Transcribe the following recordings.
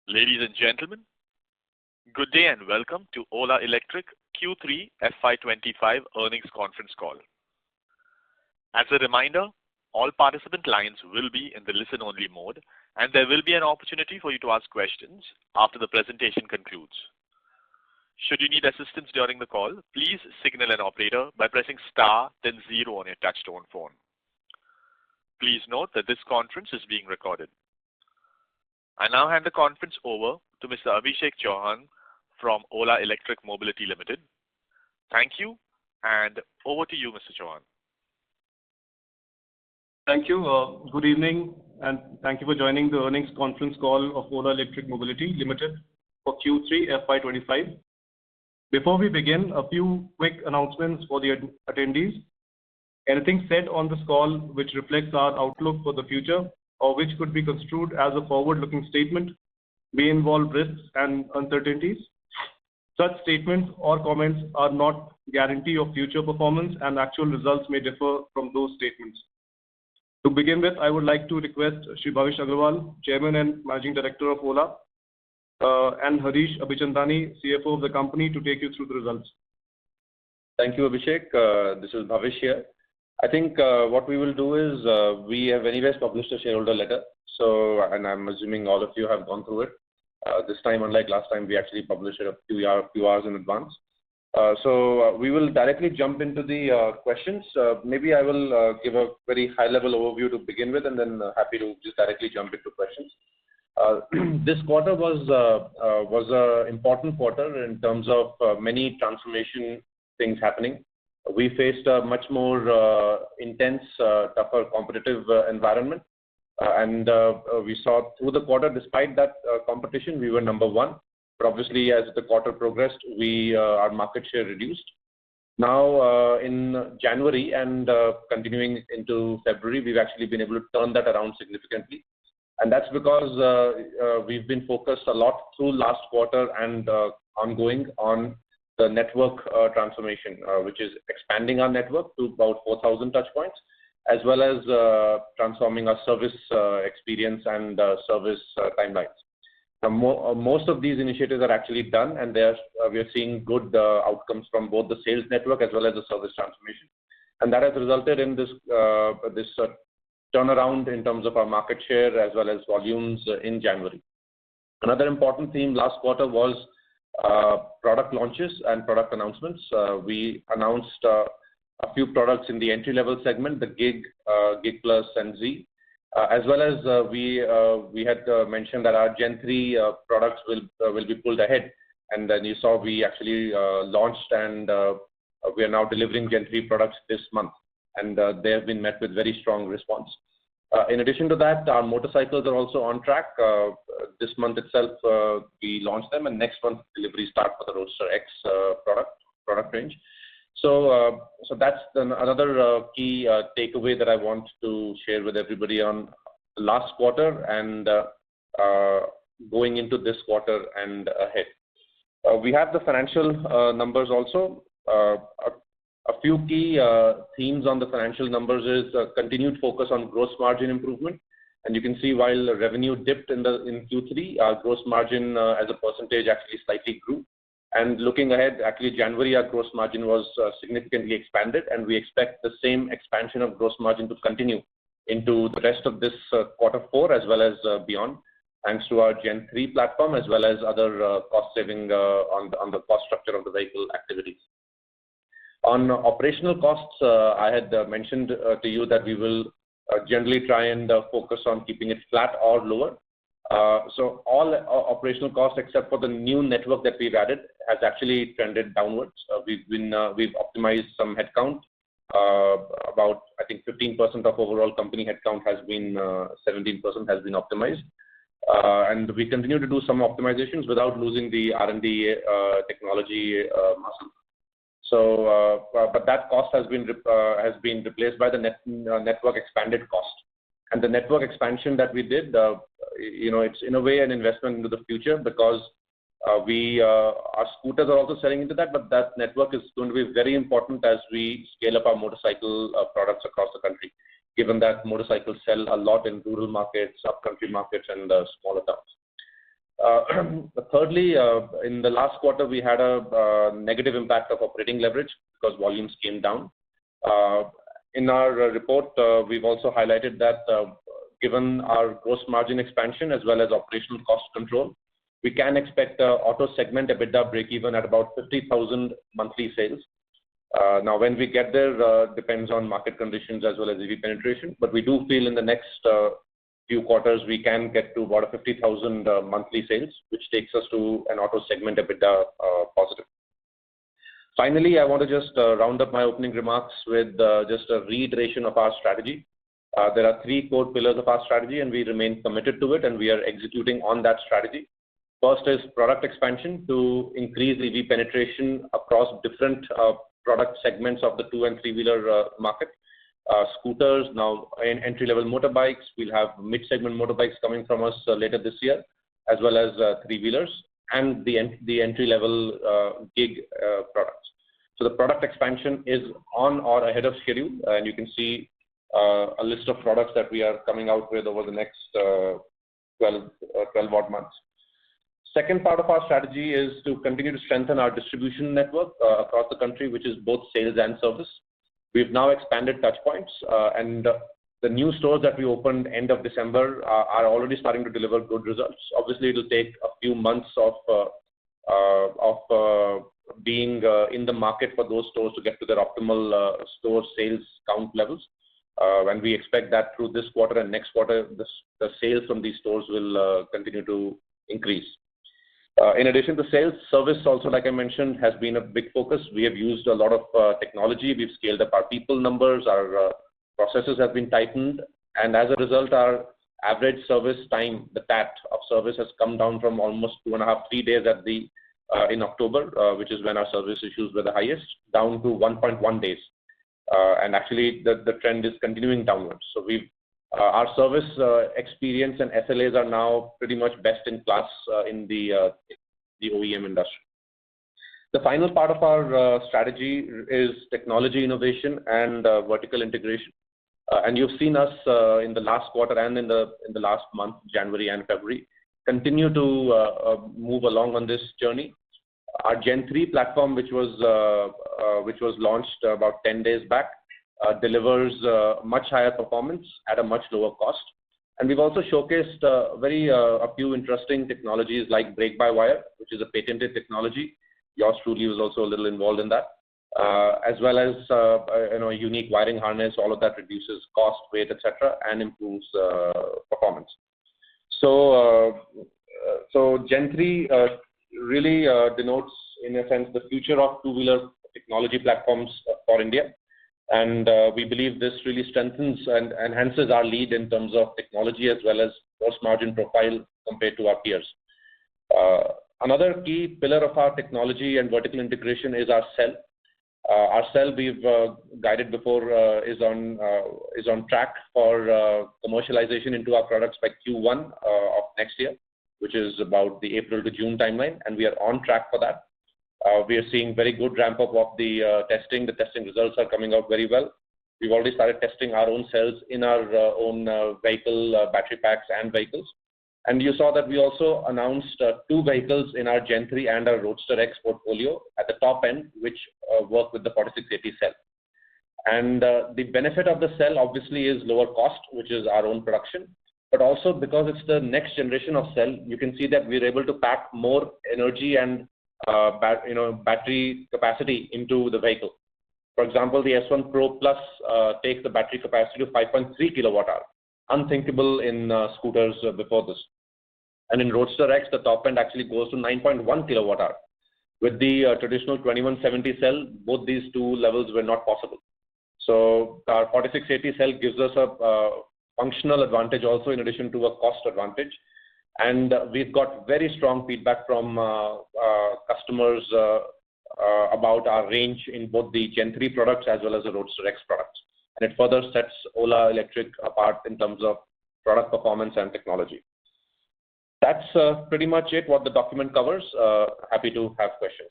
Ladies and gentlemen, good day and welcome to Ola Electric Q3 FY25 earnings conference call. As a reminder, all participant lines will be in the listen-only mode, and there will be an opportunity for you to ask questions after the presentation concludes. Should you need assistance during the call, please signal an operator by pressing star then 0 on your touchtone phone. Please note that this conference is being recorded. I now hand the conference over to Mr. Abhishek Chauhan from Ola Electric Mobility Limited. Thank you, and over to you, Mr. Chauhan. Thank you. Good evening, and thank you for joining the earnings conference call of Ola Electric Mobility Limited for Q3 FY25. Before we begin, a few quick announcements for the attendees. Anything said on this call which reflects our outlook for the future or which could be construed as a forward-looking statement may involve risks and uncertainties. Such statements or comments are not guarantee of future performance, and actual results may differ from those statements. To begin with, I would like to request Shri Bhavish Aggarwal, Chairman and Managing Director of Ola, and Harish Abhichandani, CFO of the company, to take you through the results. Thank you, Abhishek. This is Bhavish here. I think what we will do is we have anyways published a shareholder letter, and I'm assuming all of you have gone through it. This time, unlike last time, we actually published it a few hours in advance. So we will directly jump into the questions. Maybe I will give a very high-level overview to begin with, and then happy to just directly jump into questions. This quarter was an important quarter in terms of many transformation things happening. We faced a much more intense, tougher competitive environment. And we saw through the quarter, despite that competition, we were number one. But obviously, as the quarter progressed, our market share reduced. Now, in January and continuing into February, we've actually been able to turn that around significantly. And that's because we've been focused a lot through last quarter and ongoing on the network transformation, which is expanding our network to about 4,000 touch points, as well as transforming our service experience and service timelines. Now, most of these initiatives are actually done, and we are seeing good outcomes from both the sales network as well as the service transformation. And that has resulted in this turnaround in terms of our market share as well as volumes in January. Another important theme last quarter was product launches and product announcements. We announced a few products in the entry-level segment, the Gig, Gig Plus, and Z, as well as we had mentioned that our Gen 3 products will be pulled ahead. And then you saw we actually launched, and we are now delivering Gen 3 products this month, and they have been met with very strong response. In addition to that, our motorcycles are also on track. This month itself, we launched them, and next month delivery start for the Roadster X product range. So that's another key takeaway that I want to share with everybody on last quarter and going into this quarter and ahead. We have the financial numbers also. A few key themes on the financial numbers is continued focus on gross margin improvement. And you can see while revenue dipped in Q3, our gross margin as a percentage actually slightly grew. And looking ahead, actually January, our gross margin was significantly expanded, and we expect the same expansion of gross margin to continue into the rest of this quarter 4 as well as beyond, thanks to our Gen 3 platform as well as other cost saving on the cost structure of the vehicle activities. On operational costs, I had mentioned to you that we will generally try and focus on keeping it flat or lower. So all operational costs except for the new network that we've added has actually trended downwards. We've optimized some headcount. About I think 15% of overall company headcount has been 17% has been optimized, and we continue to do some optimizations without losing the R&D technology muscle. So, but that cost has been replaced by the network expanded cost. And the network expansion that we did, it's in a way an investment into the future because our scooters are also selling into that, but that network is going to be very important as we scale up our motorcycle products across the country, given that motorcycles sell a lot in rural markets, up-country markets, and smaller towns. Thirdly, in the last quarter, we had a negative impact of operating leverage because volumes came down. In our report, we've also highlighted that given our gross margin expansion as well as operational cost control, we can expect auto segment EBITDA break-even at about 50,000 monthly sales. Now, when we get there, depends on market conditions as well as EV penetration, but we do feel in the next few quarters, we can get to about 50,000 monthly sales, which takes us to an auto segment EBITDA positive. Finally, I want to just round up my opening remarks with just a reiteration of our strategy. There are three core pillars of our strategy, and we remain committed to it, and we are executing on that strategy. First is product expansion to increase EV penetration across different product segments of the two- and three-wheeler market. Scooters, now in entry-level motorbikes, we'll have mid-segment motorbikes coming from us later this year, as well as three-wheelers and the entry-level gig products. So the product expansion is on or ahead of schedule, and you can see a list of products that we are coming out with over the next 12 odd months. Second part of our strategy is to continue to strengthen our distribution network across the country, which is both sales and service. We've now expanded touch points, and the new stores that we opened end of December are already starting to deliver good results. Obviously, it will take a few months of being in the market for those stores to get to their optimal store sales count levels. And we expect that through this quarter and next quarter, the sales from these stores will continue to increase. In addition to sales, service also, like I mentioned, has been a big focus. We have used a lot of technology. We've scaled up our people numbers. Our processes have been tightened. And as a result, our average service time, the TAT of service, has come down from almost 2.5, 3 days in October, which is when our service issues were the highest, down to 1.1 days. And actually, the trend is continuing downwards. So our service experience and SLAs are now pretty much best in class in the OEM industry. The final part of our strategy is technology innovation and vertical integration. And you've seen us in the last quarter and in the last month, January and February, continue to move along on this journey. Our Gen 3 platform, which was launched about 10 days back, delivers much higher performance at a much lower cost. And we've also showcased a few interesting technologies like brake-by-wire, which is a patented technology. Yours truly was also a little involved in that, as well as a unique wiring harness. All of that reduces cost, weight, etc., and improves performance. So Gen 3 really denotes, in a sense, the future of two-wheeler technology platforms for India. And we believe this really strengthens and enhances our lead in terms of technology as well as gross margin profile compared to our peers. Another key pillar of our technology and vertical integration is our cell. Our cell, we've guided before, is on track for commercialization into our products by Q1 of next year, which is about the April to June timeline, and we are on track for that. We are seeing very good ramp-up of the testing. The testing results are coming out very well. We've already started testing our own cells in our own vehicle battery packs and vehicles. And you saw that we also announced 2 vehicles in our Gen 3 and our Roadster X portfolio at the top end, which work with the 4680 cell. And the benefit of the cell, obviously, is lower cost, which is our own production. But also because it's the next generation of cell, you can see that we're able to pack more energy and battery capacity into the vehicle. For example, the S1 Pro Plus takes the battery capacity to 5.3 kilowatt-hour, unthinkable in scooters before this. And in Roadster X, the top end actually goes to 9.1 kilowatt-hour. With the traditional 2170 cell, both these two levels were not possible. So our 4680 cell gives us a functional advantage also in addition to a cost advantage. And we've got very strong feedback from customers about our range in both the Gen 3 products as well as the Roadster X products. And it further sets Ola Electric apart in terms of product performance and technology. That's pretty much it, what the document covers. Happy to have questions.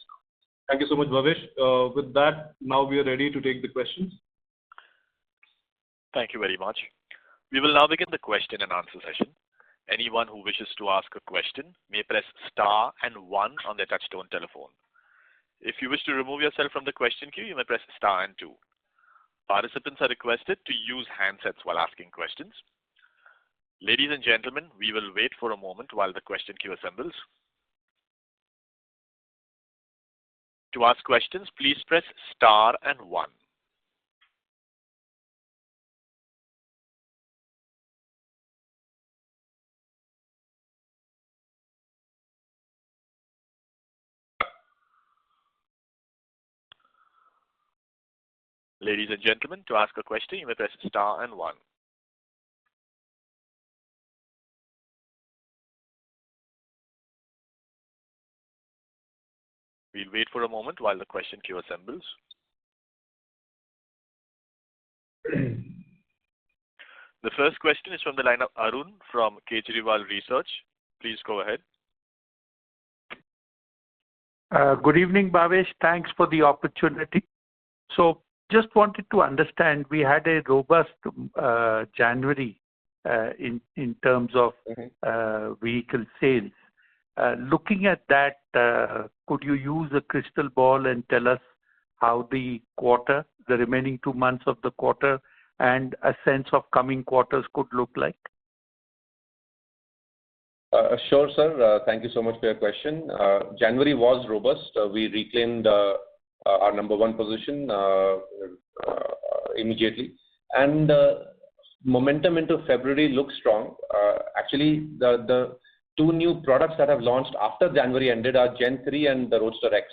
Thank you so much, Bhavesh. With that, now we are ready to take the questions. Thank you very much. We will now begin the question and answer session. Anyone who wishes to ask a question may press star and 1 on their touchtone telephone. If you wish to remove yourself from the question queue, you may press star and 2. Participants are requested to use handsets while asking questions. Ladies and gentlemen, we will wait for a moment while the question queue assembles. To ask questions, please press star and 1. Ladies and gentlemen, to ask a question, you may press star and 1. We'll wait for a moment while the question queue assembles. The first question is from the line of Arun from Kejriwal Research. Please go ahead. Good evening, Bhavesh. Thanks for the opportunity. So just wanted to understand, we had a robust January in terms of vehicle sales. Looking at that, could you use a crystal ball and tell us how the remaining 2 months of the quarter and a sense of coming quarters could look like? Sure, sir. Thank you so much for your question. January was robust. We reclaimed our number 1 position immediately. And momentum into February looks strong. Actually, the 2 new products that have launched after January ended are Gen 3 and the Roadster X.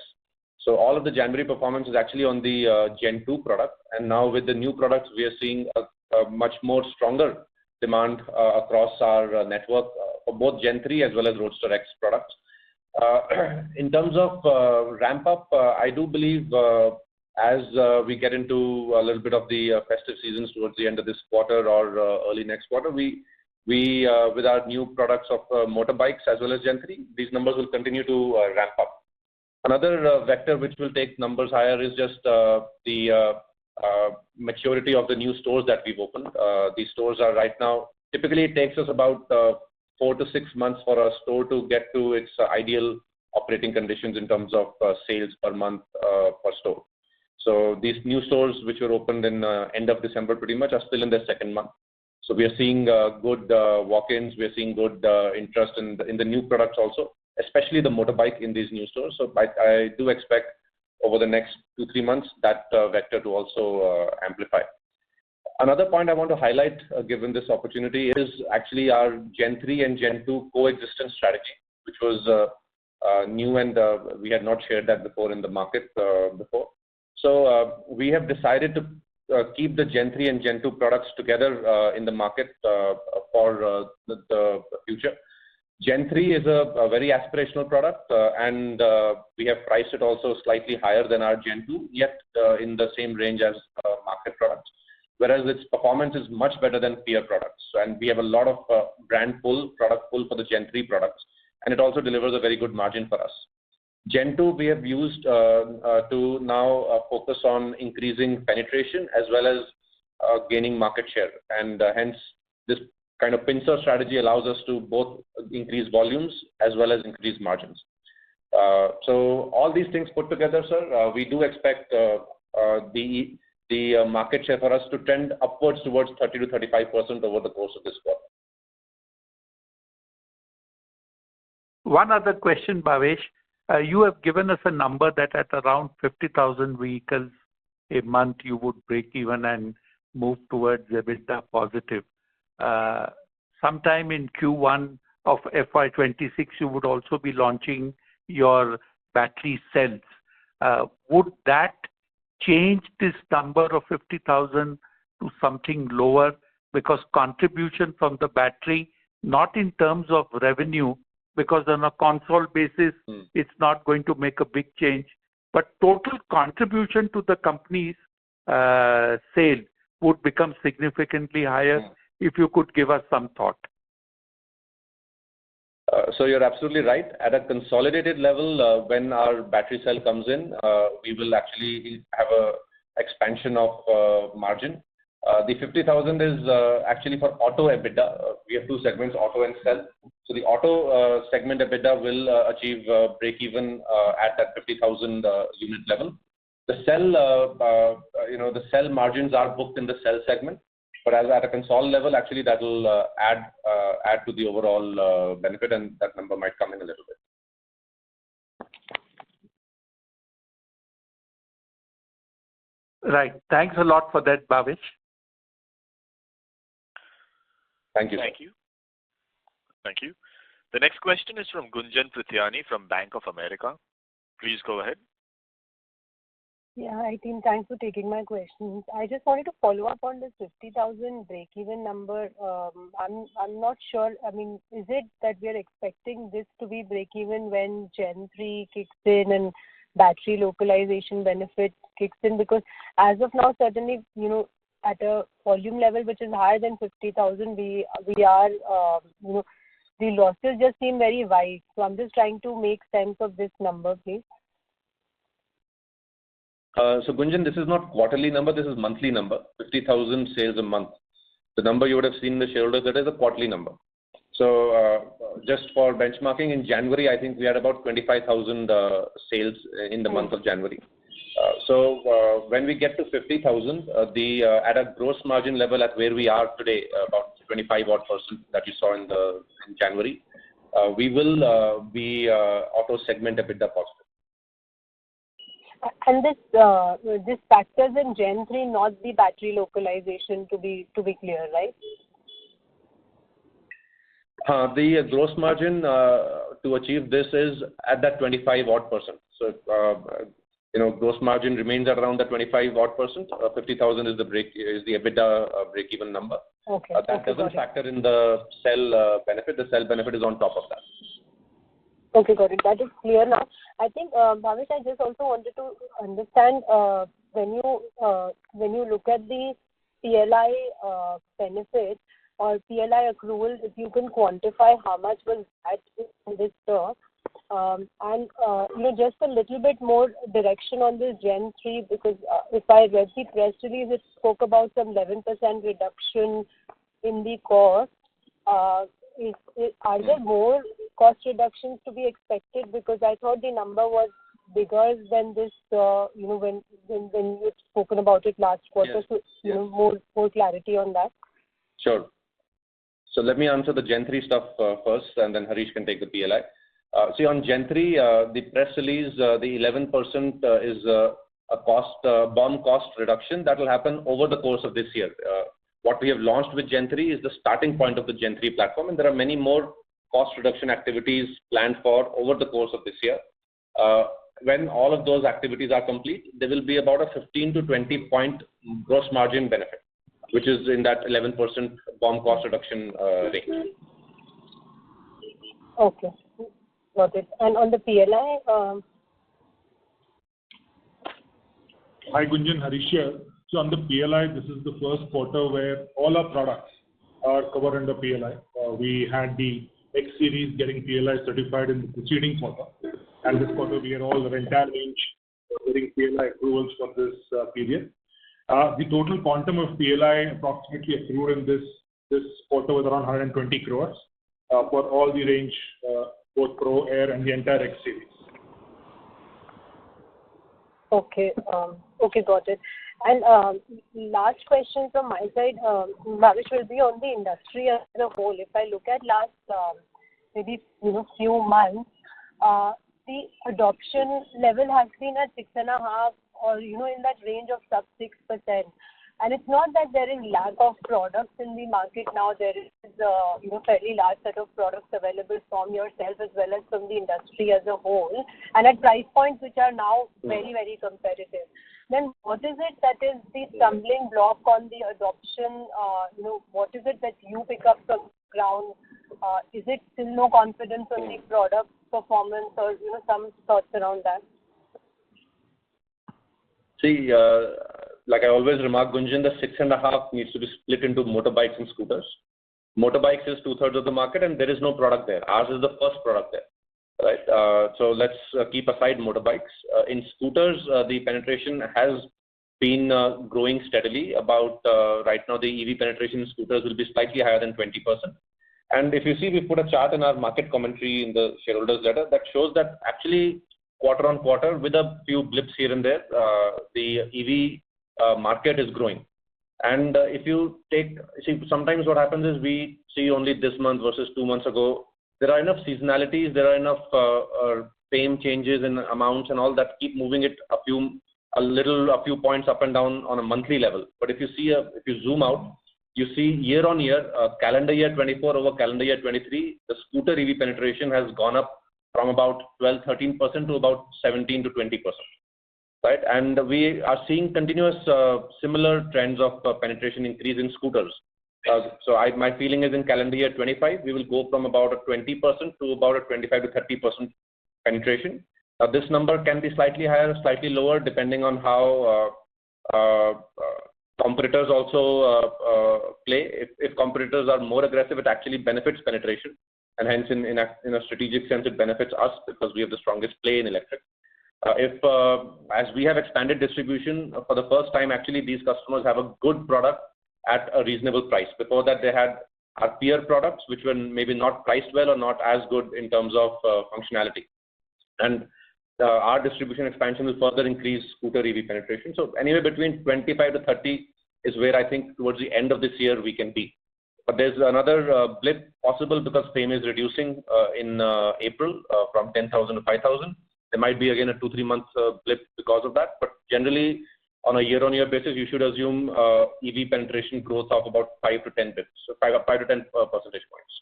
So all of the January performance is actually on the Gen 2 product. And now with the new products, we are seeing a much more stronger demand across our network for both Gen 3 as well as Roadster X products. In terms of ramp up, I do believe as we get into a little bit of the festive seasons towards the end of this quarter or early next quarter, we with our new products of motorbikes as well as Gen 3, these numbers will continue to ramp up. Another vector which will take numbers higher is just the maturity of the new stores that we've opened. These stores are right now, typically it takes us about 4 to 6 months for a store to get to its ideal operating conditions in terms of sales per month per store. So these new stores which were opened in end of December pretty much are still in their 2nd month. So we are seeing good walk-ins, we are seeing good interest in the new products also, especially the motorbike in these new stores. So I do expect over the next 2-3 months that vector to also amplify. Another point I want to highlight, given this opportunity, is actually our Gen 3 and Gen 2 coexistence strategy, which was new and we had not shared that before in the market before. So we have decided to keep the Gen 3 and Gen 2 products together in the market for the future. Gen 3 is a very aspirational product and we have priced it also slightly higher than our Gen 2, yet in the same range as market products, whereas its performance is much better than peer products. And we have a lot of product pull for the Gen 3 products, and it also delivers a very good margin for us. Gen 2 we have used to now focus on increasing penetration as well as gaining market share, and hence this kind of pincer strategy allows us to both increase volumes as well as increase margins. So all these things put together, sir, we do expect the market share for us to trend upwards towards 30 to 35% over the course of this quarter. One other question, Bhavesh. You have given us a number that at around 50,000 vehicles a month you would break even and move towards EBITDA positive. Sometime in Q1 of FY26, you would also be launching your battery cells. Would that change this number of 50,000 to something lower? Because contribution from the battery, not in terms of revenue, because on a console basis, it's not going to make a big change, but total contribution to the company's sale would become significantly higher. If you could give us some thought. So you're absolutely right. At a consolidated level, when our battery cell comes in, we will actually have a expansion of margin. The 50,000 is actually for auto EBITDA. We have two segments, auto and cell. So the auto segment EBITDA will achieve break-even at that 50,000 unit level. The cell, the cell margins are booked in the cell segment, but as at a console level, actually that will add to the overall benefit, and that number might come in a little bit. Right. Thanks a lot for that, Bhavesh. Thank you. Thank you. Thank you. The next question is from Gunjan Prithyani from Bank of America. Please go ahead. Yeah, hi team. Thanks for taking my questions. I just wanted to follow up on this 50,000 break-even number. I'm not sure. I mean, is it that we are expecting this to be break-even when Gen 3 kicks in and battery localization benefit kicks in? Because as of now, certainly, at a volume level which is higher than 50,000, we are, the losses just seem very wide. So I'm just trying to make sense of this number, please. So Gunjan, this is not quarterly number, this is monthly number, 50,000 sales a month. The number you would have seen in the shareholders, that is a quarterly number. So just for benchmarking, in January, I think we had about 25,000 sales in the month of January. So when we get to 50,000, at a gross margin level at where we are today, about 25% that you saw in January, we will be auto segment EBITDA positive. And this factors in Gen 3, not the battery localization, to be clear, right? The gross margin to achieve this is at that 25%. So gross margin remains at around the 25%. 50,000 is the EBITDA break-even number. Okay. That doesn't factor in the cell benefit. The cell benefit is on top of that. Okay, got it. That is clear now. I think, Bhavesh, I just also wanted to understand when you look at the PLI benefit or PLI accrual, if you can quantify how much was that in this term, and just a little bit more direction on this Gen 3, because if I read the press release, it spoke about some 11% reduction in the cost. Are there more cost reductions to be expected? Because I thought the number was bigger than this, when you'd spoken about it last quarter. Yes. So, more clarity on that. Sure. So let me answer the Gen 3 stuff first, and then Harish can take the PLI. See, on Gen 3, the press release, the 11% is a BOM cost reduction that will happen over the course of this year. What we have launched with Gen 3 is the starting point of the Gen 3 platform, and there are many more cost reduction activities planned for over the course of this year. When all of those activities are complete, there will be about a 15 to 20 point gross margin benefit, which is in that 11% BOM cost reduction range. Okay, got it. And on the PLI? Hi Gunjan, Harish here. So on the PLI, this is the first quarter where all our products are covered under PLI. We had the X series getting PLI certified in the preceding quarter, and this quarter we are all the entire range getting PLI approvals for this period. The total quantum of PLI approximately accrued in this quarter was around 120 crores for all the range, both Pro, Air, and the entire X series. Okay, got it. And last question from my side, Bhavesh, will be on the industry as a whole. If I look at last maybe few months, the adoption level has been at 6.5 or in that range of sub 6%. And it's not that there is lack of products in the market now. There is fairly large set of products available from yourself as well as from the industry as a whole, and at price points which are now very, very competitive. Then what is it that is the stumbling block on the adoption? What is it that you pick up from the ground? Is it still no confidence on the product performance, or some thoughts around that? See, like I always remark, Gunjan, the 6.5 needs to be split into motorbikes and scooters. Motorbikes is 2/3 of the market, and there is no product there. Ours is the first product there, right? So let's keep aside motorbikes. In scooters, the penetration has been growing steadily. About right now, the EV penetration in scooters will be slightly higher than 20%. And if you see, we put a chart in our market commentary in the shareholders letter that shows that actually quarter on quarter, with a few blips here and there, the EV market is growing. And if you see, sometimes what happens is we see only this month versus 2 months ago. There are enough seasonalities, there are enough fame changes in amounts and all that keep moving it a few points up and down on a monthly level. But if you see, if you zoom out, you see year on year, calendar year 24 over calendar year 23, the scooter EV penetration has gone up from about 12-13% to about 17-20%. Right, and we are seeing continuous similar trends of penetration increase in scooters. So my feeling is in calendar year 25, we will go from about a 20% to about a 25-30% penetration. This number can be slightly higher, slightly lower, depending on how competitors also play. If competitors are more aggressive, it actually benefits penetration, and hence in a strategic sense, it benefits us because we have the strongest play in electric. As we have expanded distribution, for the first time, actually, these customers have a good product at a reasonable price. Before that, they had our peer products, which were maybe not priced well or not as good in terms of functionality. And our distribution expansion will further increase scooter EV penetration. So anywhere between 25 to 30 is where I think towards the end of this year we can be. But there's another blip possible because FAME is reducing in April from 10,000 to 5,000. There might be again a 2-3 month blip because of that, but generally on a year-on-year basis, you should assume EV penetration growth of about 5 to 10 bits, so 5 to 10 percentage points.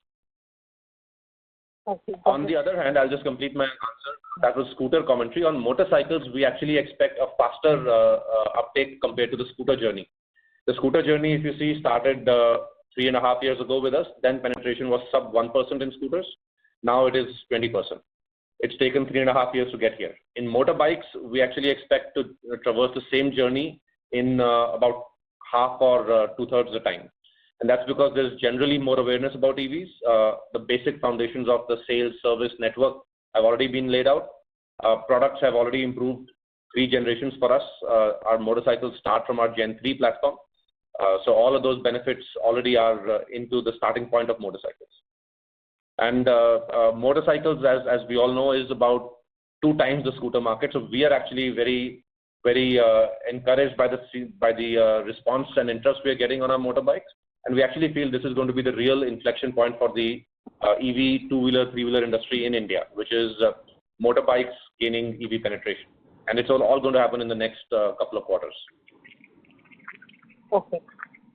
Okay. On the other hand, I'll just complete my answer. That was scooter commentary. On motorcycles, we actually expect a faster uptake compared to the scooter journey. The scooter journey, if you see, started 3.5 years ago with us. Then penetration was sub 1% in scooters. Now it is 20%. It's taken 3.5 years to get here. In motorbikes, we actually expect to traverse the same journey in about half or 2/3 the time. And that's because there's generally more awareness about EVs. The basic foundations of the sales service network have already been laid out. Products have already improved 3 generations for us. Our motorcycles start from our Gen 3 platform. So all of those benefits already are into the starting point of motorcycles. And motorcycles, as we all know, is about 2 times the scooter market. So we are actually very, very encouraged by the response and interest we are getting on our motorbikes. And we actually feel this is going to be the real inflection point for the EV 2-wheeler, 3-wheeler industry in India, which is motorbikes gaining EV penetration. And it's all going to happen in the next couple of quarters. Okay,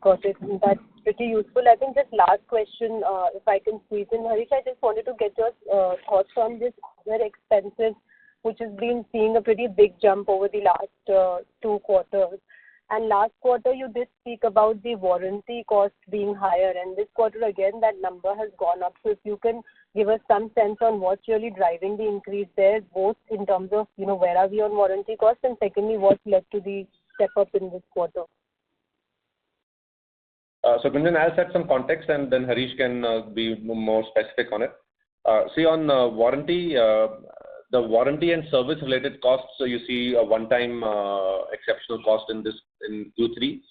got it. That's pretty useful. I think just last question, if I can squeeze in. Harish, I just wanted to get your thoughts on this other expenses, which has been seeing a pretty big jump over the last 2 quarters. And last quarter, you did speak about the warranty cost being higher. And this quarter, again, that number has gone up. So if you can give us some sense on what's really driving the increase there, both in terms of, where are we on warranty costs, and secondly, what led to the step up in this quarter? So Gunjan, I'll set some context and then Harish can be more specific on it. See, on warranty, the warranty and service related costs, so you see a one-time exceptional cost in Q3.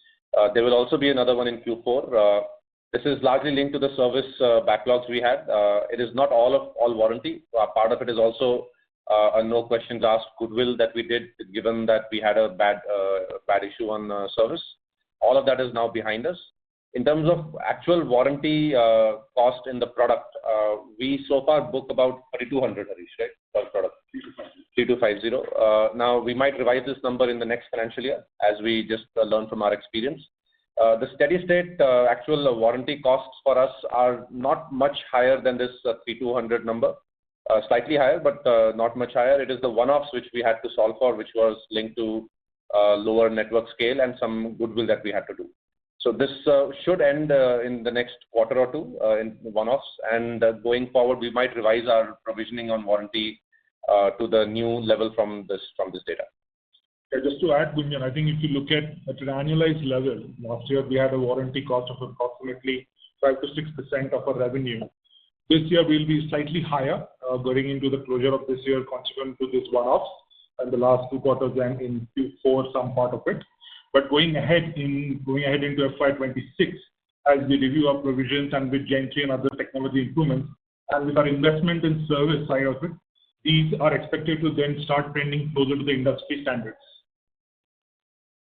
There will also be another one in Q4. This is largely linked to the service backlogs we had. It is not all warranty. Part of it is also a no questions asked goodwill that we did, given that we had a bad issue on service. All of that is now behind us. In terms of actual warranty cost in the product, we so far book about 3,200, Harish, right, per product? 3,250. Now, we might revise this number in the next financial year as we just learn from our experience. The steady state actual warranty costs for us are not much higher than this 3,200 number. Slightly higher, but not much higher. It is the one-offs which we had to solve for, which was linked to lower network scale and some goodwill that we had to do. So this should end in the next quarter or 2 in one-offs, and going forward, we might revise our provisioning on warranty to the new level from this data. Yeah, just to add, Gunjan, I think if you look at an annualized level, last year we had a warranty cost of approximately 5 to 6% of our revenue. This year will be slightly higher, going into the closure of this year, consequent to this one-offs, and the last 2 quarters and in Q4, some part of it. But going ahead into FY26, as we review our provisions and with Gen 3 and other technology improvements, and with our investment in service side of it, these are expected to then start trending closer to the industry standards.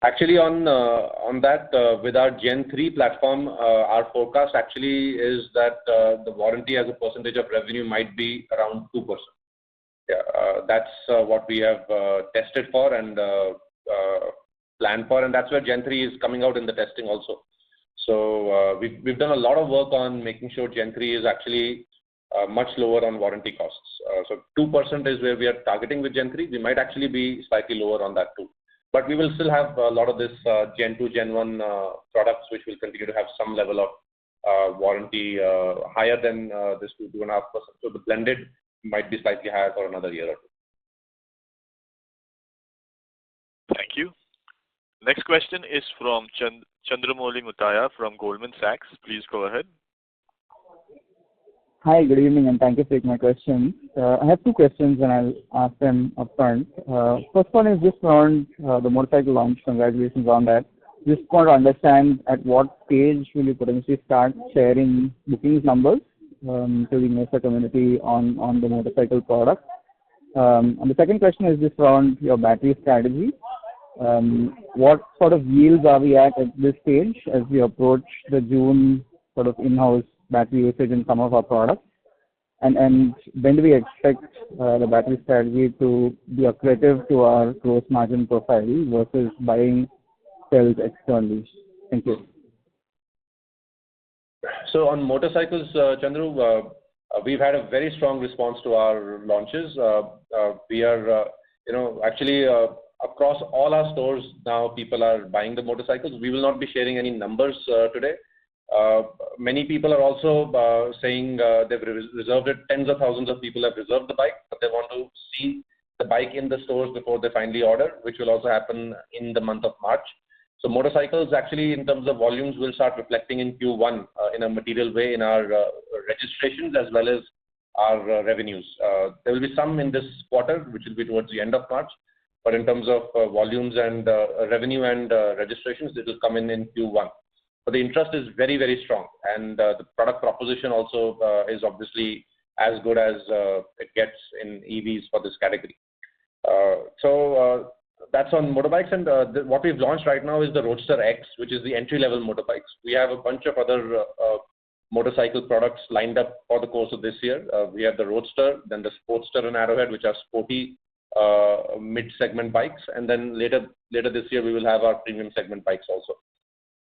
Actually, on that, with our Gen 3 platform, our forecast actually is that the warranty as a percentage of revenue might be around 2%. Yeah, that's what we have tested for and planned for, and that's where Gen 3 is coming out in the testing also. So we've done a lot of work on making sure Gen 3 is actually much lower on warranty costs. So 2% is where we are targeting with Gen 3. We might actually be slightly lower on that too. But we will still have a lot of this Gen 2, Gen 1 products, which will continue to have some level of warranty higher than this 2.5%. So the blended might be slightly higher for another year or two. Thank you. Next question is from Chandramouli Muthiah from Goldman Sachs. Please go ahead. Hi, good evening, and thank you for taking my questions. I have two questions, and I'll ask them upfront. First one is just around the motorcycle launch. Congratulations on that. Just want to understand at what stage will you potentially start sharing bookings numbers to the investor community on the motorcycle product. And the second question is just around your battery strategy. What sort of yields are we at this stage as we approach the June sort of in-house battery usage in some of our products? And when do we expect the battery strategy to be accretive to our gross margin profile versus buying cells externally? Thank you. So on motorcycles, Chandru, we've had a very strong response to our launches. We are, actually across all our stores now, people are buying the motorcycles. We will not be sharing any numbers today. Many people are also saying they've reserved it. Tens of thousands of people have reserved the bike, but they want to see the bike in the stores before they finally order, which will also happen in the month of March. So motorcycles actually in terms of volumes will start reflecting in Q1 in a material way in our registrations as well as our revenues. There will be some in this quarter, which will be towards the end of March, but in terms of volumes and revenue and registrations, it will come in Q1. But the interest is very, very strong, and the product proposition also is obviously as good as it gets in EVs for this category. So that's on motorbikes, and what we've launched right now is the Roadster X, which is the entry-level motorbikes. We have a bunch of other motorcycle products lined up for the course of this year. We have the Roadster, then the Sportster and Arrowhead, which are sporty mid-segment bikes, and then later this year we will have our premium segment bikes also.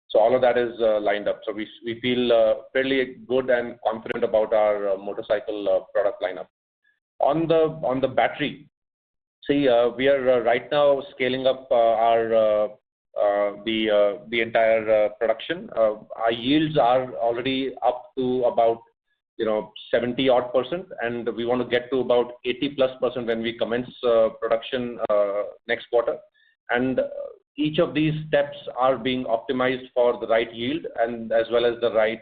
So all of that is lined up. So we feel fairly good and confident about our motorcycle product lineup. On the battery, see, we are right now scaling up the entire production. Our yields are already up to about 70-odd%, and we want to get to about 80+% when we commence production next quarter. And each of these steps are being optimized for the right yield and as well as the right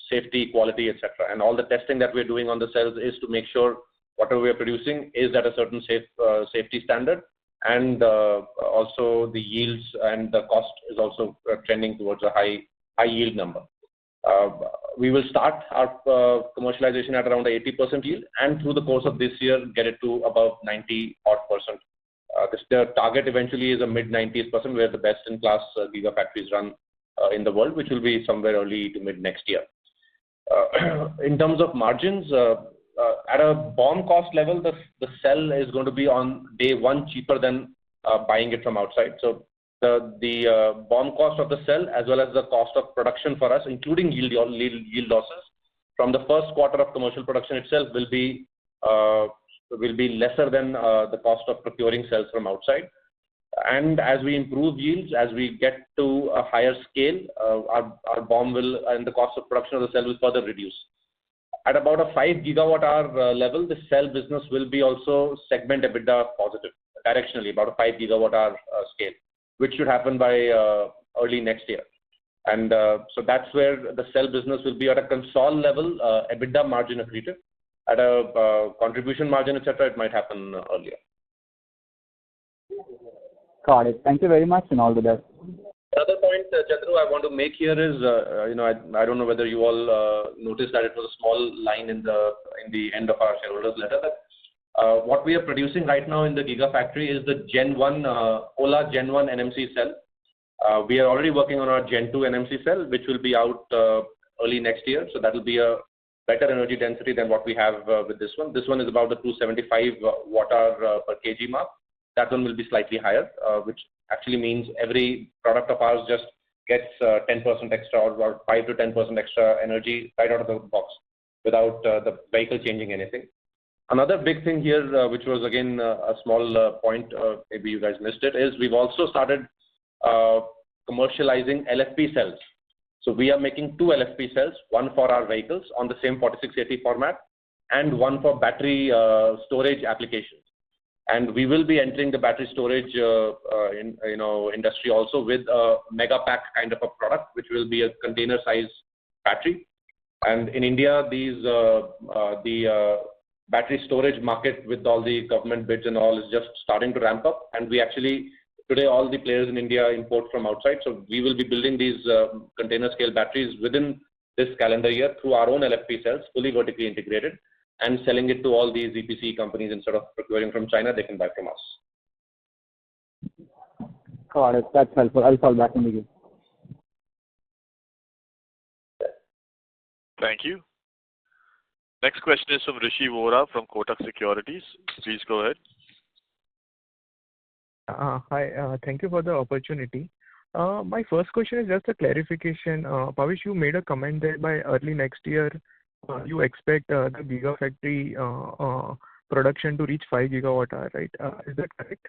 safety, quality, etc. And all the testing that we're doing on the cells is to make sure whatever we're producing is at a certain safety standard, and also the yields and the cost is also trending towards a high yield number. We will start our commercialization at around 80% yield, and through the course of this year get it to above 90-odd%. The target eventually is a mid-90s%, where the best-in-class gigafactories run in the world, which will be somewhere early to mid next year. In terms of margins, at a BOM cost level, the cell is going to be on day one cheaper than buying it from outside. So the BOM cost of the cell as well as the cost of production for us, including yield losses, from the first quarter of commercial production itself will be lesser than the cost of procuring cells from outside. And as we improve yields, as we get to a higher scale, our BOM will and the cost of production of the cell will further reduce. At about a 5 gigawatt-hour level, the cell business will be also segment EBITDA positive, directionally, about a 5 gigawatt-hour scale, which should happen by early next year. And so that's where the cell business will be at a console level, EBITDA margin accretive. At a contribution margin, etc., it might happen earlier. Got it. Thank you very much and all the best. Another point, Chandru, I want to make here is, I don't know whether you all noticed that it was a small line in the end of our shareholders letter that what we are producing right now in the Gigafactory is the Gen 1 Ola Gen 1 NMC cell. We are already working on our Gen 2 NMC cell, which will be out early next year. So that will be a better energy density than what we have with this one. This one is about the 275 watt-hour per kg mark. That one will be slightly higher, which actually means every product of ours just gets 10% extra or 5 to 10% extra energy right out of the box without the vehicle changing anything. Another big thing here, which was again a small point, maybe you guys missed it, is we've also started commercializing LFP cells. So we are making 2 LFP cells, one for our vehicles on the same 4680 format and one for battery storage applications. And we will be entering the battery storage industry also with a mega pack kind of a product, which will be a container size battery. And in India, the battery storage market with all the government bids and all is just starting to ramp up. And we actually, today, all the players in India import from outside. So we will be building these container scale batteries within this calendar year through our own LFP cells, fully vertically integrated, and selling it to all these EPC companies. Instead of procuring from China, they can buy from us. Got it. That's helpful. I'll fall back in the queue. Thank you. Next question is from Rishi Vora from Kotak Securities. Please go ahead. Hi, thank you for the opportunity. My first question is just a clarification. Bhavish, you made a comment that by early next year, you expect the Gigafactory production to reach 5 gigawatt hour, right? Is that correct?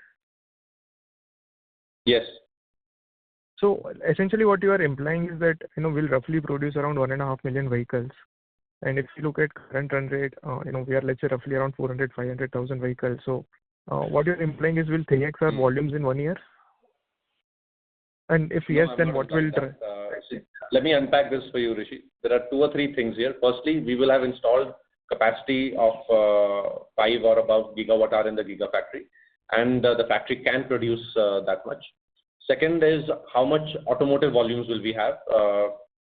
Yes. So essentially what you are implying is that, we'll roughly produce around 1.5 million vehicles. And if you look at current run rate, we are, let's say, roughly around 500,000 vehicles. So what you're implying is we'll 3x our volumes in 1 year? And if yes, then what will... Let me unpack this for you, Rishi. There are 2 or 3 things here. Firstly, we will have installed capacity of 5 or above gigawatt hour in the Gigafactory, and the factory can produce that much. Second is how much automotive volumes will we have.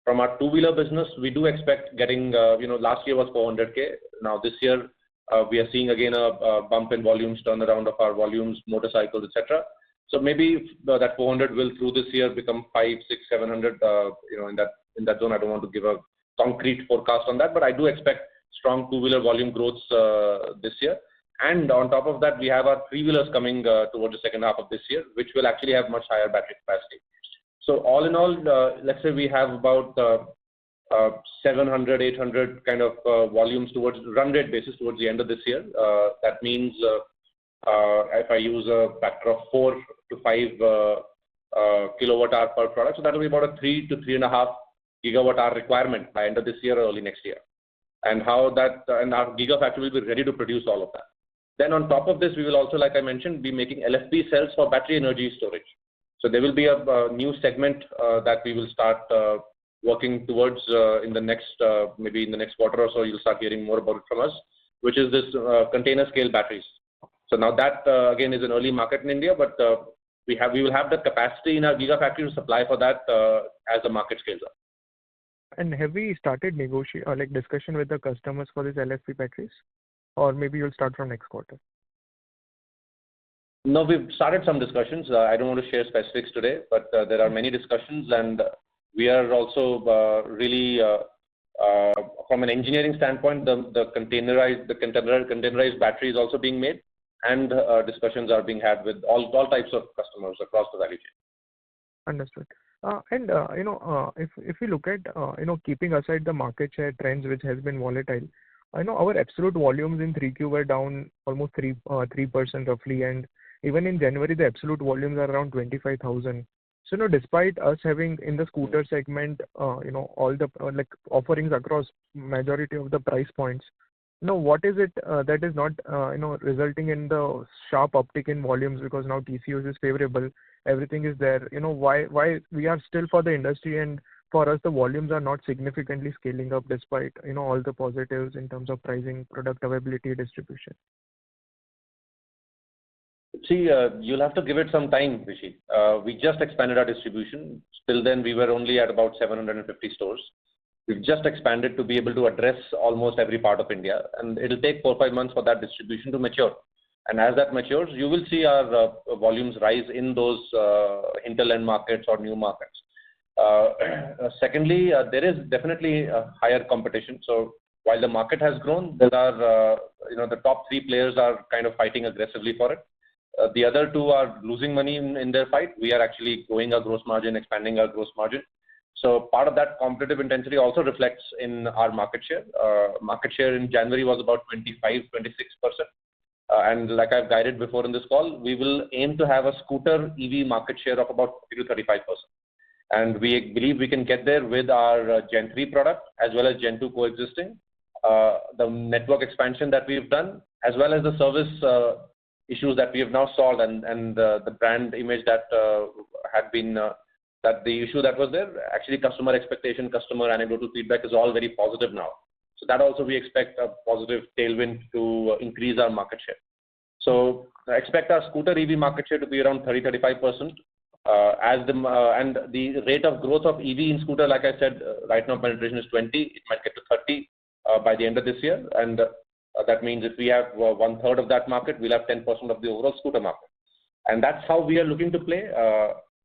From our two-wheeler business, we do expect getting, last year was 400K. Now this year, we are seeing again a bump in volumes, turnaround of our volumes, motorcycles, etc. So maybe that 400 will through this year become 5, 6, 700. In that zone, I don't want to give a concrete forecast on that, but I do expect strong two-wheeler volume growths this year. And on top of that, we have our three-wheelers coming towards the second half of this year, which will actually have much higher battery capacity. So all in all, let's say we have about 700, 800 kind of volumes towards run rate basis towards the end of this year. That means if I use a factor of 4 to 5 kilowatt hour per product, so that will be about a 3 to 3.5 gigawatt hour requirement by end of this year or early next year. And how that and our Gigafactory will be ready to produce all of that. Then on top of this, we will also, like I mentioned, be making LFP cells for battery energy storage. So there will be a new segment that we will start working towards in the next, maybe in the next quarter or so, you'll start hearing more about it from us, which is this container scale batteries. So now that again is an early market in India, but we will have the capacity in our Gigafactory to supply for that as the market scales up. And have we started discussion with the customers for these LFP batteries? Or maybe you'll start from next quarter? No, we've started some discussions. I don't want to share specifics today, but there are many discussions, and we are also really, from an engineering standpoint, the containerized battery is also being made, and discussions are being had with all types of customers across the value chain. Understood. If we look at keeping aside the market share trends which has been volatile, I know our absolute volumes in 3Q were down almost 3% roughly, and even in January the absolute volumes are around 25,000. So despite us having in the scooter segment all the offerings across majority of the price points, what is it that is not resulting in the sharp uptick in volumes, because now TCOs is favorable, everything is there. Why we are still, for the industry and for us, the volumes are not significantly scaling up despite all the positives in terms of pricing, product availability, distribution? See, you'll have to give it some time, Rishi. We just expanded our distribution. Till then, we were only at about 750 stores. We've just expanded to be able to address almost every part of India, and it'll take 4 or 5 months for that distribution to mature. And as that matures, you will see our volumes rise in those hinterland markets or new markets. Secondly, there is definitely a higher competition. So while the market has grown, there are the top 3 players are kind of fighting aggressively for it. The other 2 are losing money in their fight. We are actually growing our gross margin, expanding our gross margin. So part of that competitive intensity also reflects in our market share. Market share in January was about 25-26%. And like I've guided before in this call, we will aim to have a scooter EV market share of about 30-35%. And we believe we can get there with our Gen 3 product as well as Gen 2 coexisting. The network expansion that we've done, as well as the service issues that we have now solved, and the brand image that had been that the issue that was there, actually customer expectation, customer anecdotal feedback is all very positive now. So that also we expect a positive tailwind to increase our market share. So I expect our scooter EV market share to be around 30-35%. And the rate of growth of EV in scooter, like I said, right now penetration is 20. It might get to 30 by the end of this year. And that means if we have 1/3 of that market, we'll have 10% of the overall scooter market. And that's how we are looking to play.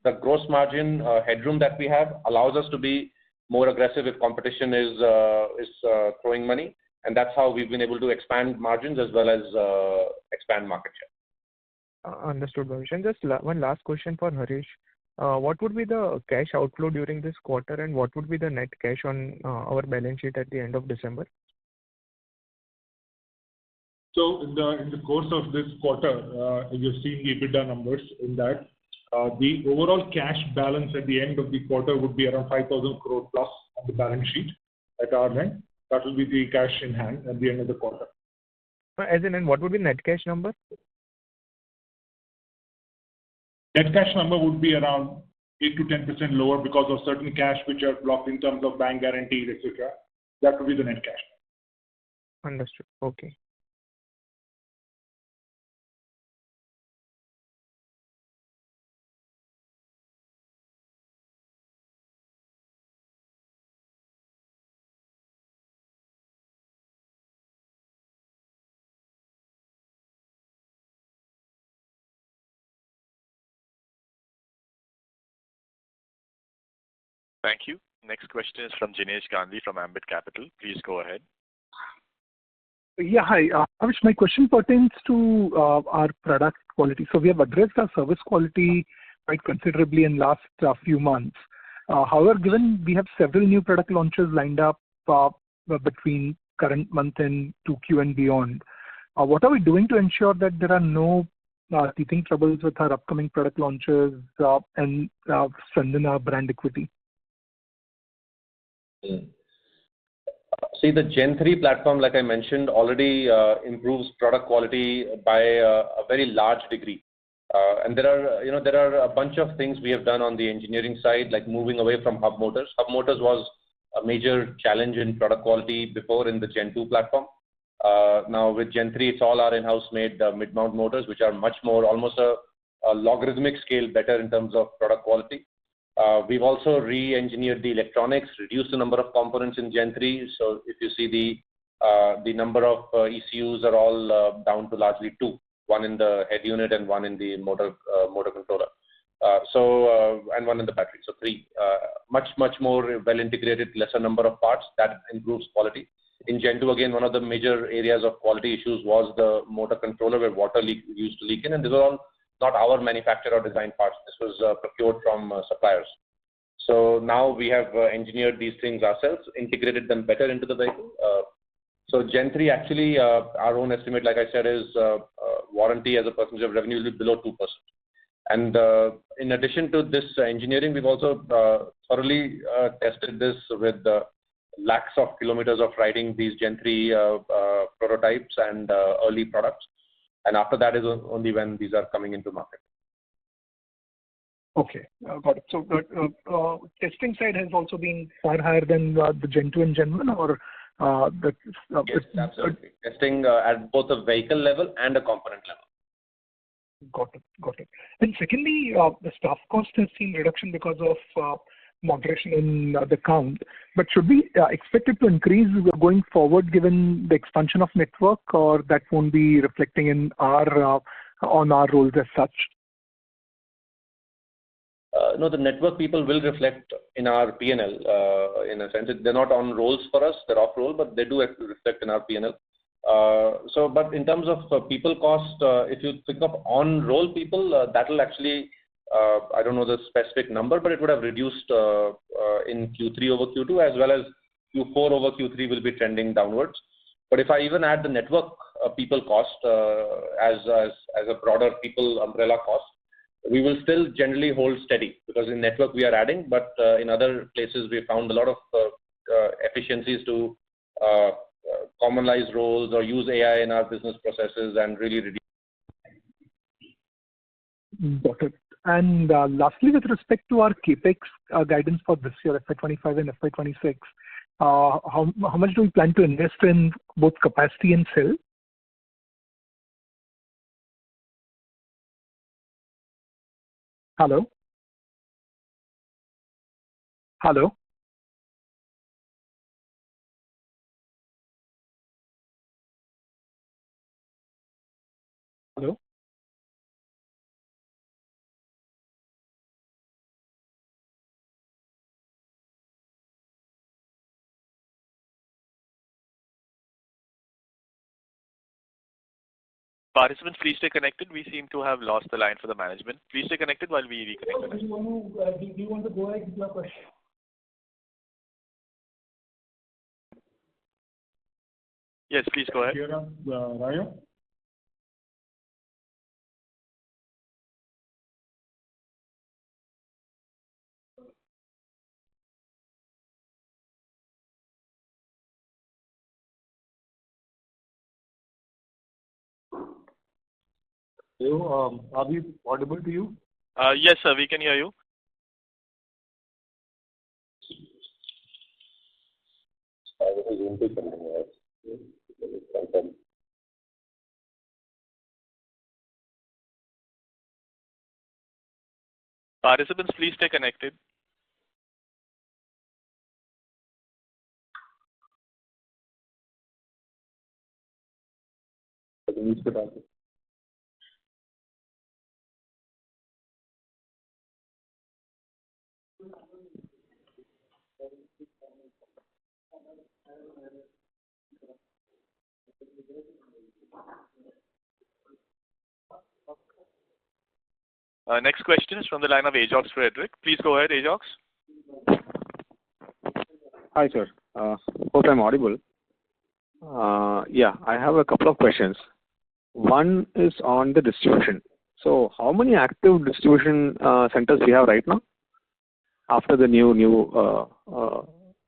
The gross margin headroom that we have allows us to be more aggressive if competition is throwing money. And that's how we've been able to expand margins as well as expand market share. Understood, Bhavesh. And just one last question for Harish. What would be the cash outflow during this quarter, and what would be the net cash on our balance sheet at the end of December? So in the course of this quarter, you've seen the EBITDA numbers in that. The overall cash balance at the end of the quarter would be around 5,000 crore plus on the balance sheet at our end. That will be the cash in hand at the end of the quarter. As in, and what would be net cash number? Net cash number would be around 8-10% lower because of certain cash which are blocked in terms of bank guarantees, etc. That would be the net cash. Understood. Okay. Thank you. Next question is from Jinesh Gandhi from Ambit Capital. Please go ahead. Yeah, hi. Bhavesh, my question pertains to our product quality. So we have addressed our service quality quite considerably in last few months. However, given we have several new product launches lined up between current month and 2Q and beyond, what are we doing to ensure that there are no teething troubles with our upcoming product launches and strengthen our brand equity? See, the Gen 3 platform, like I mentioned, already improves product quality by a very large degree. And there are a bunch of things we have done on the engineering side, like moving away from hub motors. Hub motors was a major challenge in product quality before in the Gen 2 platform. Now with Gen 3, it's all our in-house made mid-mount motors, which are much more, almost a logarithmic scale better in terms of product quality. We've also re-engineered the electronics, reduced the number of components in Gen 3. So if you see the number of ECUs are all down to largely 2, one in the head unit and one in the motor controller. And one in the battery. So 3, much more well integrated, lesser number of parts that improves quality. In Gen 2, again, one of the major areas of quality issues was the motor controller where water used to leak in, and these are all not our manufacturer or design parts. This was procured from suppliers. So now we have engineered these things ourselves, integrated them better into the vehicle. So Gen 3 actually, our own estimate, like I said, is warranty as a percentage of revenue will be below 2%. And in addition to this engineering, we've also thoroughly tested this with lakhs of kilometers of riding these Gen 3 prototypes and early products. And after that is only when these are coming into market. Okay, got it. So the testing side has also been far higher than the Gen 2 and Gen 1, or Yes, absolutely. Testing at both a vehicle level and a component level. Got it. Got it. And secondly, the staff cost has seen reduction because of moderation in the count. But should we expect it to increase going forward given the expansion of network, or that won't be reflecting in our on our roles as such? No, the network people will reflect in our P&L. In a sense, they're not on rolls for us; they're off roll, but they do reflect in our P&L. But in terms of people cost, if you pick up on roll people, that will actually, I don't know the specific number, but it would have reduced in Q3 over Q2, as well as Q4 over Q3 will be trending downwards. But if I even add the network people cost as a broader people umbrella cost, we will still generally hold steady, because in network we are adding, but in other places we found a lot of efficiencies to commonize roles or use AI in our business processes and really reduce. Got it. And lastly, with respect to our capex guidance for this year, FY25 and FY26, how much do we plan to invest in both capacity and sale? Hello? Hello? Hello? Participants, please stay connected. We seem to have lost the line for the management. Please stay connected while we reconnect the line. Do you want to go ahead with your question? Yes, please go ahead. Raya? Hello, are we audible to you? Yes, sir, we can hear you. Participants, please stay connected. Next question is from the line of Ajox Frederick. Please go ahead, Ajox. Hi, sir. Hope I'm audible. Yeah, I have a couple of questions. One is on the distribution. So how many active distribution centers we have right now after the new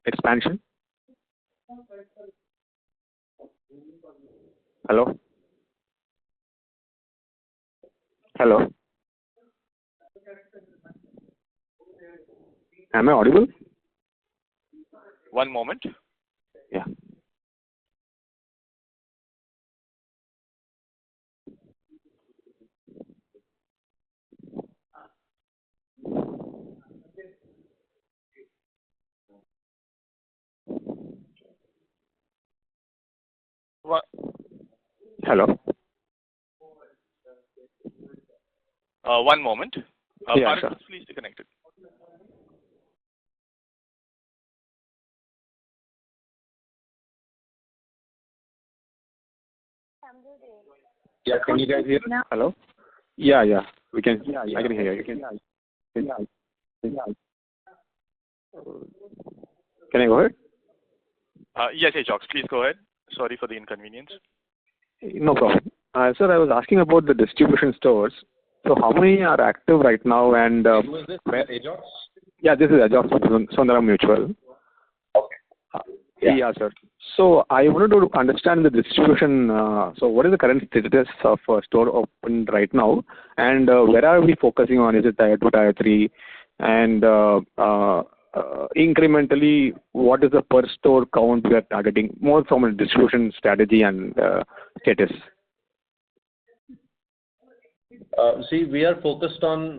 expansion? Hello? Hello? Am I audible? One moment. Yeah. What? Hello? One moment. Yeah, sure. Please stay connected. Yeah, can you guys hear? Hello? Yeah, we can. I can hear you. Can I go ahead? Yes, Ajox, please go ahead. Sorry for the inconvenience. No problem. Sir, I was asking about the distribution stores. So how many are active right now, and Who is this? Ajox? Yeah, this is Ajox from Sundaram Mutual. Okay. Yeah, sir. So I wanted to understand the distribution. So what is the current status of store open right now, and where are we focusing on? Is it tier 2, tier 3, and incrementally, what is the per store count we are targeting, more from a distribution strategy and status? See, we are focused on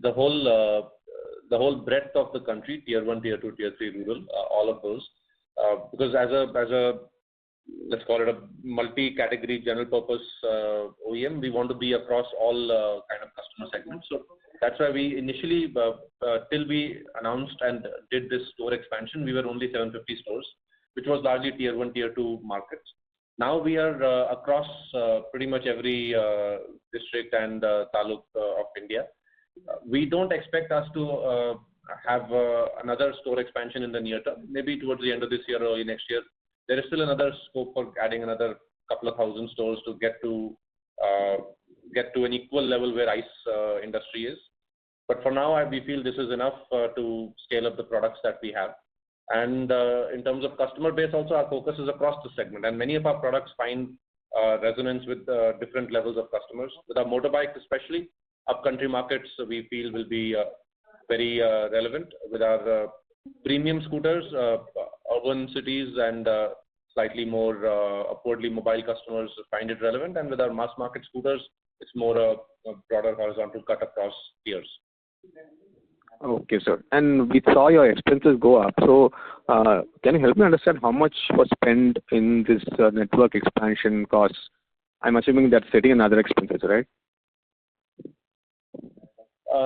the whole breadth of the country, tier 1, tier 2, tier 3 rural, all of those. Because as a let's call it a multi-category general purpose OEM, we want to be across all kind of customer segments. So that's why we initially, till we announced and did this store expansion, we were only 750 stores, which was largely tier 1, tier 2 markets. Now we are across pretty much every district and taluk of India. We don't expect us to have another store expansion in the near term. Maybe towards the end of this year or early next year. There is still another scope for adding another couple of thousand stores to get to an equal level where ICE industry is. But for now, we feel this is enough to scale up the products that we have. And in terms of customer base, also our focus is across the segment, and many of our products find resonance with different levels of customers. With our motorbikes, especially upcountry markets, we feel will be very relevant. With our premium scooters, urban cities and slightly more upwardly mobile customers find it relevant. And with our mass market scooters, it's more a broader horizontal cut across tiers. Okay, sir. And we saw your expenses go up. So can you help me understand how much was spent in this network expansion costs? I'm assuming that's sitting in other expenses, right?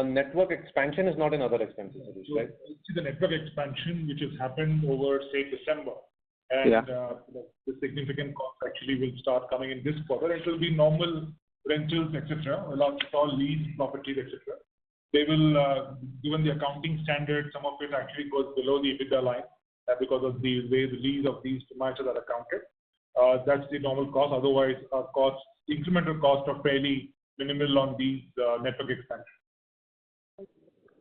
Network expansion is not in other expenses, right? See, the network expansion, which has happened over, say, December, and the significant cost actually will start coming in this quarter. It will be normal rentals, etc., a lot of lease properties, etc. They will, given the accounting standard, some of it actually goes below the EBITDA line because of the way the lease of these devices are accounted. That's the normal cost. Otherwise, our costs, incremental costs are fairly minimal on these network expansion.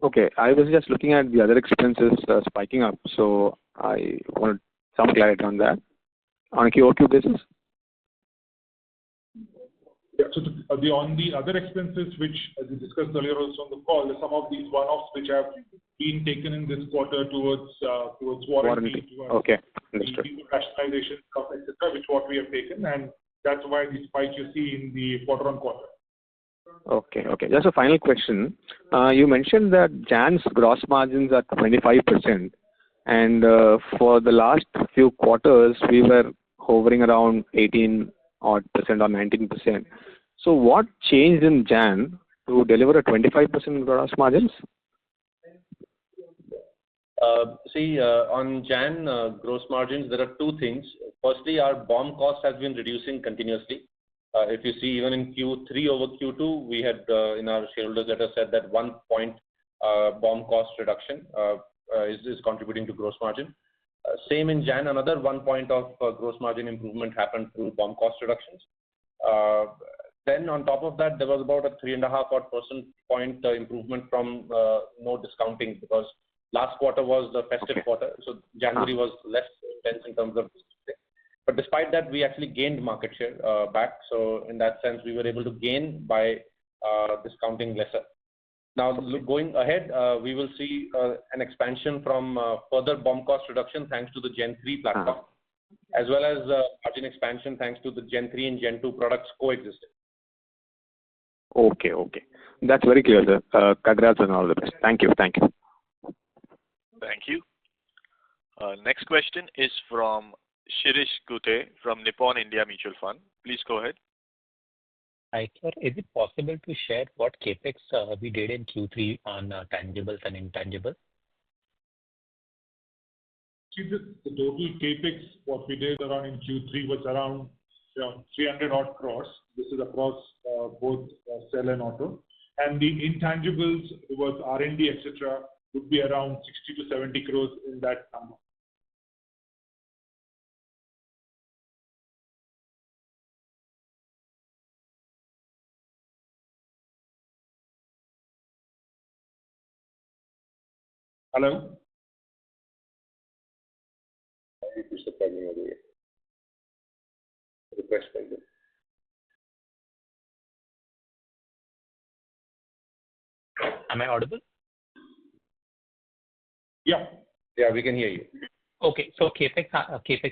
Okay, I was just looking at the other expenses spiking up, so I wanted some clarity on that. On a QOQ basis? Yeah, so on the other expenses, which as we discussed earlier also on the call, some of these one-offs which have been taken in this quarter towards warranty. Okay, understood. Rationalization cost, etc., which what we have taken, and that's why the spike you see in the quarter-on-quarter. Okay. Just a final question. You mentioned that Jan's gross margins are 25%, and for the last few quarters, we were hovering around 18% or 19%. So what changed in Jan to deliver a 25% gross margins? See, on Jan gross margins, there are two things. Firstly, our BOM cost has been reducing continuously. If you see, even in Q3 over Q2, we had in our shareholders letter said that 1 point BOM cost reduction is contributing to gross margin. Same in Jan, another 1 point of gross margin improvement happened through BOM cost reductions. Then on top of that, there was about a 3.5 percentage point improvement from no discounting, because last quarter was the festive quarter, so January was less intense in terms of discounting. But despite that, we actually gained market share back. So in that sense, we were able to gain by discounting lesser. Now, going ahead, we will see an expansion from further BOM cost reduction thanks to the Gen 3 platform, as well as margin expansion thanks to the Gen 3 and Gen 2 products coexisting. Okay. That's very clear, sir. Congrats and all the best. Thank you. Thank you. Next question is from Shirish Gute from Nippon India Mutual Fund. Please go ahead. Hi, sir. Is it possible to share what capex we did in Q3 on tangibles and intangibles? See, the total capex, what we did around in Q3 was around 300 odd crores. This is across both cell and auto. And the intangibles was R&D, etc., would be around 60 to 70 crores in that number. Hello? Am I audible? Yeah, we can hear you. Okay, so capex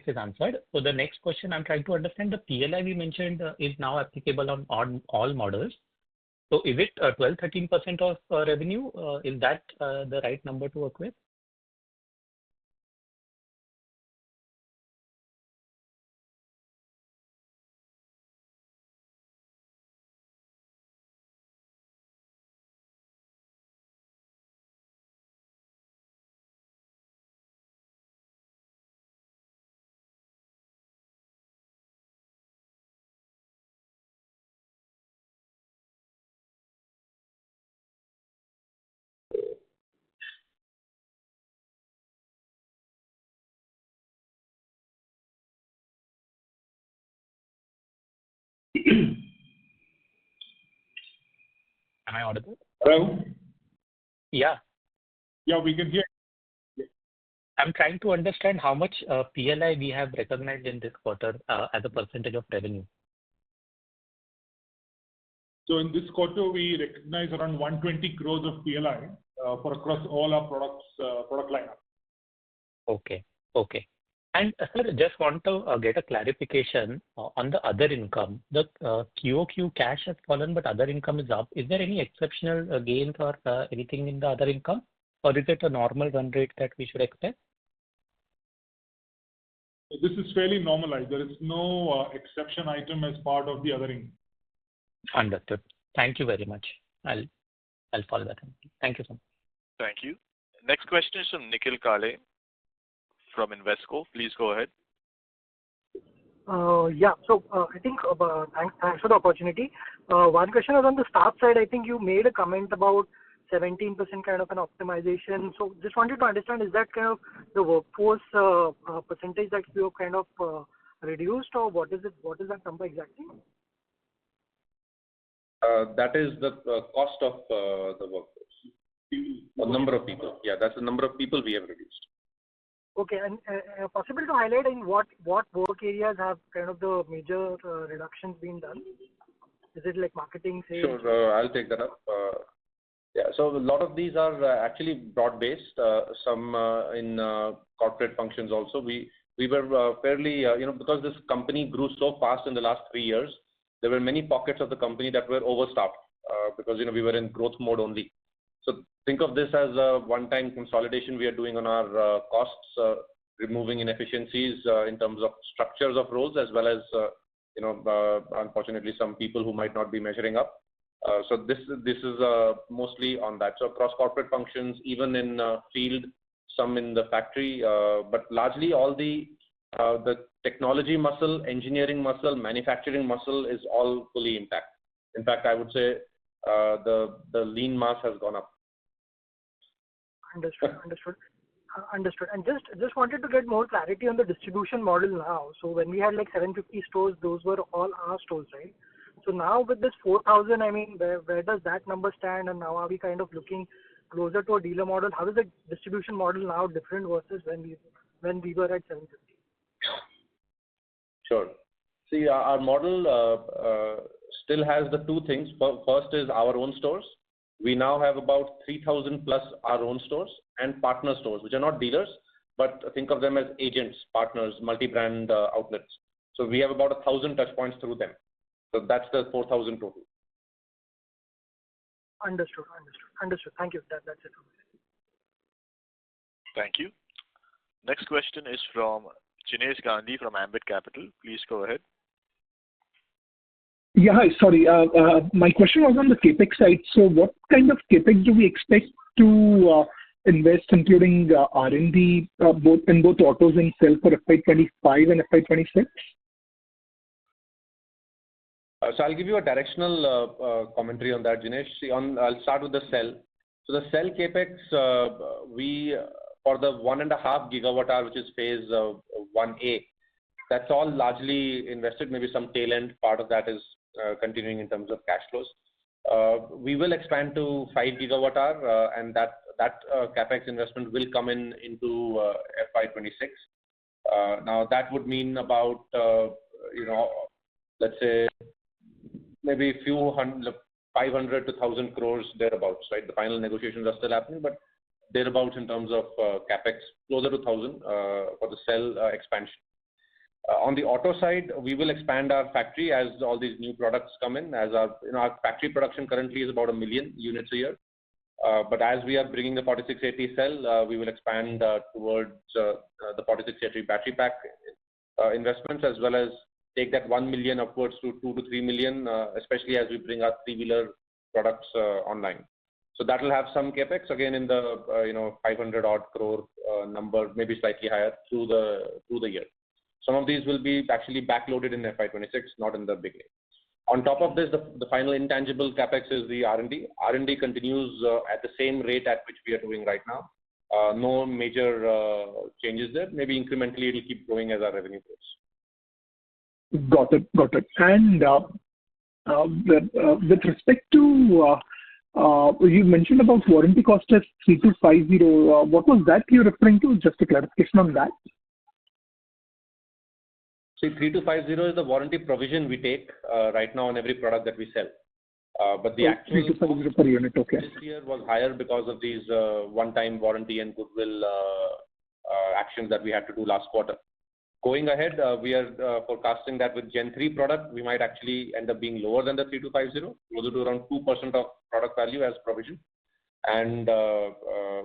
is answered. So the next question I'm trying to understand, the PLI we mentioned is now applicable on all models. So is it 12-13% of revenue? Is that the right number to work with? Am I audible? Hello? Yeah. Yeah, we can hear. I'm trying to understand how much PLI we have recognized in this quarter as a percentage of revenue. So in this quarter, we recognize around 120 crores of PLI for across all our products, product lineup. Okay. Okay. And sir, just want to get a clarification on the other income. The QOQ cash has fallen, but other income is up. Is there any exceptional gains or anything in the other income, or is it a normal run rate that we should expect? This is fairly normalized. There is no exception item as part of the other income. Understood. Thank you very much. I'll follow that. Thank you so much. Thank you. Next question is from Nikhil Kale from Invesco. Please go ahead. Yeah. So I think thanks for the opportunity. One question was on the staff side. I think you made a comment about 17% kind of an optimization. So just wanted to understand, is that kind of the workforce percentage that you have kind of reduced, or what is it? What is that number exactly? That is the cost of the workforce. The number of people. Yeah, that's the number of people we have reduced. Okay, and possible to highlight in what work areas have kind of the major reductions been done? Is it like marketing, sales? Sure, I'll take that up. Yeah, so a lot of these are actually broad-based. Some in corporate functions also. We were fairly, because this company grew so fast in the last 3 years, there were many pockets of the company that were overstaffed because we were in growth mode only. So think of this as a one-time consolidation we are doing on our costs, removing inefficiencies in terms of structures of roles, as well as unfortunately some people who might not be measuring up. So this is mostly on that. So across corporate functions, even in field, some in the factory, but largely all the technology muscle, engineering muscle, manufacturing muscle is all fully intact. In fact, I would say the lean mass has gone up. Understood. And just wanted to get more clarity on the distribution model now. So when we had like 750 stores, those were all our stores, right? So now with this 4,000, I mean, where does that number stand? And now are we kind of looking closer to a dealer model? How is the distribution model now different versus when we were at 750? Sure. See, our model still has the two things. First is our own stores. We now have about 3,000 plus our own stores and partner stores, which are not dealers, but think of them as agents, partners, multi-brand outlets. So we have about 1,000 touch points through them. So that's the 4,000 total. Understood. Thank you. That's it. Thank you. Next question is from Jinesh Gandhi from Ambit Capital. Please go ahead. Yeah, hi. Sorry. My question was on the CapEx side. So what kind of CapEx do we expect to invest, including R&D, in both autos and cell for FY25 and FY26? So I'll give you a directional commentary on that, Jinesh. I'll start with the cell. So the cell CapEx, for the 1.5 gigawatt hour, which is phase 1A, that's all largely invested. Maybe some tail end part of that is continuing in terms of cash flows. We will expand to 5 gigawatt hour, and that capex investment will come into FY26. Now that would mean about let's say maybe a few 500 to 1,000 crores thereabouts. Right, the final negotiations are still happening, but thereabouts in terms of capex, closer to 1,000 for the cell expansion. On the auto side, we will expand our factory as all these new products come in. As our factory production currently is about 1 million units a year. But as we are bringing the 4680 cell, we will expand towards the 4680 battery pack investments, as well as take that 1 million upwards to 2 to 3 million, especially as we bring our three-wheeler products online. So that will have some capex again in the 500 odd crore number, maybe slightly higher through the year. Some of these will be actually backloaded in FY26, not in the beginning. On top of this, the final intangible capex is the R&D. R&D continues at the same rate at which we are doing right now. No major changes there. Maybe incrementally it will keep growing as our revenue grows. Got it. And with respect to, you mentioned about warranty cost as 3250. What was that you're referring to? Just a clarification on that. See, 3250 is the warranty provision we take right now on every product that we sell. But the actual 3250 per unit, okay. This year was higher because of these one-time warranty and goodwill actions that we had to do last quarter. Going ahead, we are forecasting that with Gen 3 product, we might actually end up being lower than the 3250, closer to around 2% of product value as provision. And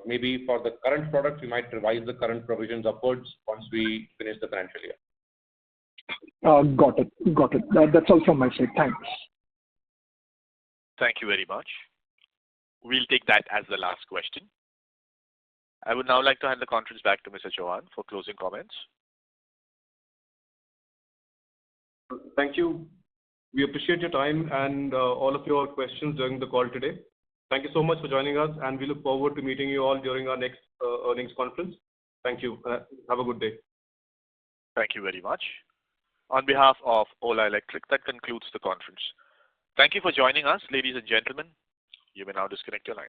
maybe for the current product, we might revise the current provisions upwards once we finish the financial year. Got it. That's all from my side. Thanks. Thank you very much. We'll take that as the last question. I would now like to hand the conference back to Mr. Chauhan for closing comments. Thank you. We appreciate your time and all of your questions during the call today. Thank you so much for joining us, and we look forward to meeting you all during our next earnings conference. Thank you. Have a good day. Thank you very much. On behalf of Ola Electric, that concludes the conference. Thank you for joining us, ladies and gentlemen. You may now disconnect your line.